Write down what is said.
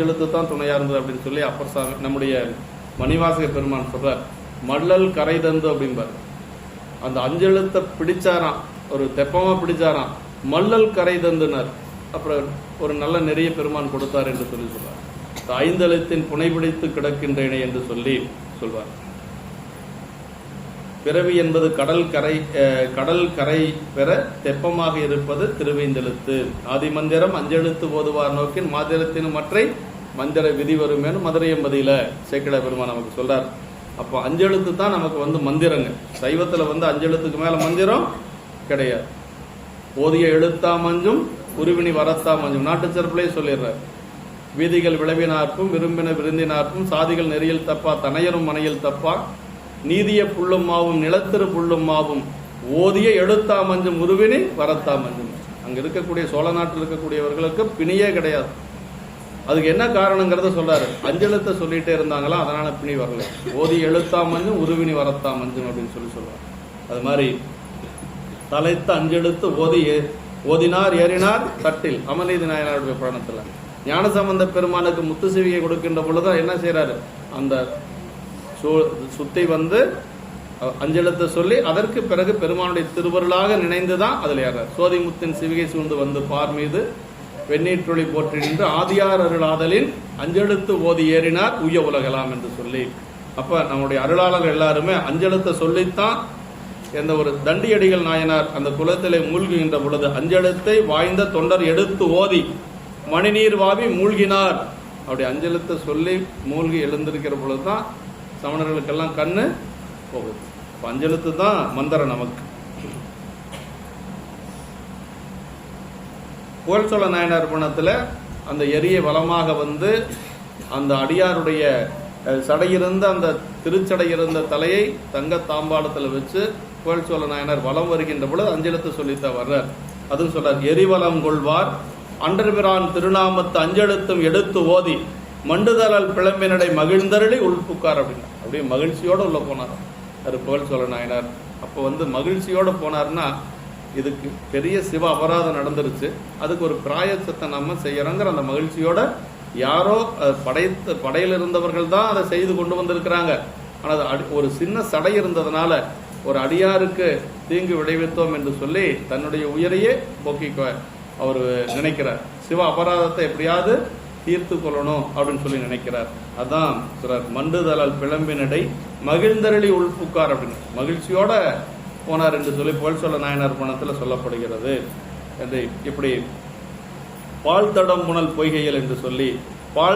எழுத்து தான் துணையா இருந்தது அப்படின்னு சொல்லி அப்பர் சாமி நம்முடைய மணிவாசக பெருமான் சொல்றார். மல்லல் கரை தந்து அப்படிம்பார். அந்த அஞ்செழுத்தை பிடிச்சாராம், ஒரு தெப்பமா பிடிச்சாராம், மல்லல் கரை தந்துனார். அப்புறம் ஒரு நல்ல நெறிய பெருமான் கொடுத்தார் என்று சொல்லி சொல்றார். ஐந்தெழுத்தின் புனை பிடித்து கிடக்கின்றேனே என்று சொல்லி சொல்வார். பிறவி என்பது கடல் கரை பெற தெப்பமாக இருப்பது திருவைந்தெழுத்து. ஆதி மந்திரம் அஞ்செழுத்து ஓதுவார் நோக்கின் மாதிரத்தின் மற்றை மந்திர விதி வருமேனு மதுரை எம்பதியில சேக்கிழ பெருமான் நமக்கு சொல்றார். அப்போ அஞ்செழுத்து தான் நமக்கு மந்திரங்க. சைவத்துல அஞ்செழுத்துக்கு மேல மந்திரம் கிடையாது. ஓதிய எழுத்தா மஞ்சும் உருவினி வரத்தா மஞ்சும் நாட்டு சிறப்புலேயே சொல்லிடுறார். வீதிகள் விளைவினார்ப்பும் விரும்பின விருந்தினார்ப்பும் சாதிகள் நெறியில் தப்பா தனையரும் மனையில் தப்பா நீதிய புள்ளும் மாவும் நிலத்திரு புள்ளும் மாவும் ஓதிய எழுத்தா மஞ்சும் உருவினி வரத்தா மஞ்சும். அங்க இருக்கக்கூடிய சோழ நாட்டில் இருக்கக்கூடியவர்களுக்கு பிணியே கிடையாது. அதுக்கு என்ன காரணங்கிறத சொல்றாரு. அஞ்செழுத்த சொல்லிட்டே இருந்தாங்களா, அதனால பிணி வரல. ஓதிய எழுத்தா மஞ்சும் உருவினி வரத்தா மஞ்சும் அப்படின்னு சொல்லி சொல்றாரு. அது மாதிரி தலைத்த அஞ்செழுத்து ஓதினார் ஏறினார் தட்டில் அமர்நீதி நாயனாருடைய புராணத்துல ஞானசம்பந்த பெருமானுக்கு முத்து சிவிகை கொடுக்கின்ற பொழுதுதான் என்ன செய்யறாரு, அந்த சுத்தை அஞ்செழுத்த சொல்லி அதற்கு பிறகு பெருமானுடைய திருவருளாக நினைந்துதான் அதுல ஏறார். சோதி முத்தின் சிவிகை சூழ்ந்து பார் மீது வெண்ணீற்றொளி போற்றி நின்று ஆதியார் அருளாதலின் அஞ்செழுத்து ஓதி ஏறினார் உய்ய உலகலாம் என்று சொல்லி. அப்ப நம்முடைய அருளாளர்கள் எல்லாருமே அஞ்செழுத்த சொல்லித்தான். எந்த ஒரு தண்டியடிகள் நாயனார் அந்த குலத்திலே மூழ்குகின்ற பொழுது அஞ்செழுத்தை வாய்ந்த தொண்டர் எடுத்து ஓதி மணிநீர் வாவி மூழ்கினார். அப்படி அஞ்செழுத்த சொல்லி மூழ்கி எழுந்திருக்கிற பொழுதுதான் சமணர்களுக்கெல்லாம் கண்ணு போகுது. அஞ்செழுத்து தான் மந்திரம் நமக்கு. புகழ்ச்சோழ நாயனார் புராணத்துல அந்த எரிய வளமாக அந்த அடியாருடைய சடையிருந்த அந்த திருச்சடை இருந்த தலையை தங்க தாம்பாளத்துல வச்சு புகழ்ச்சோழ நாயனார் வளம் வருகின்ற பொழுது அஞ்செழுத்து சொல்லித்தான் வர்றார். அதுவும் சொல்றார். எரிவலம் கொள்வார் அன்றபிரான் திருநாமத்து அஞ்செழுத்தும் எடுத்து ஓதி மண்டுதலால் பிளம்பினடை மகிழ்ந்தருளி உள்புக்கார் அப்படின்னா அப்படியே மகிழ்ச்சியோட உள்ள போனார் அது புகழ்ச்சோழ நாயனார். அப்போ மகிழ்ச்சியோட போனார்னா இதுக்கு பெரிய சிவ அபராதம் நடந்துருச்சு, அதுக்கு ஒரு பிராயச்சத்தை நம்ம செய்யறோங்கிற அந்த மகிழ்ச்சியோட யாரோ படையில் இருந்தவர்கள் தான் அதை செய்து கொண்டு வந்திருக்கிறாங்க. ஆனால் ஒரு சின்ன சடை இருந்ததுனால ஒரு அடியாருக்கு தீங்கு விளைவித்தோம் என்று சொல்லி தன்னுடைய உயிரையே போக்கிக்க அவர் நினைக்கிறார். சிவ அபராதத்தை எப்படியாவது தீர்த்து கொள்ளணும் அப்படின்னு சொல்லி நினைக்கிறார். அதான் சொல்றார். மண்டுதலால் பிளம்பினடை மகிழ்ந்தருளி உள்புக்கார் அப்படின்னு மகிழ்ச்சியோட போனார் என்று சொல்லி புகழ்ச்சோழ நாயனார் புராணத்துல சொல்லப்படுகிறது. என்று இப்படி பால் தடம் புனல் பொய்கைகள் என்று சொல்லி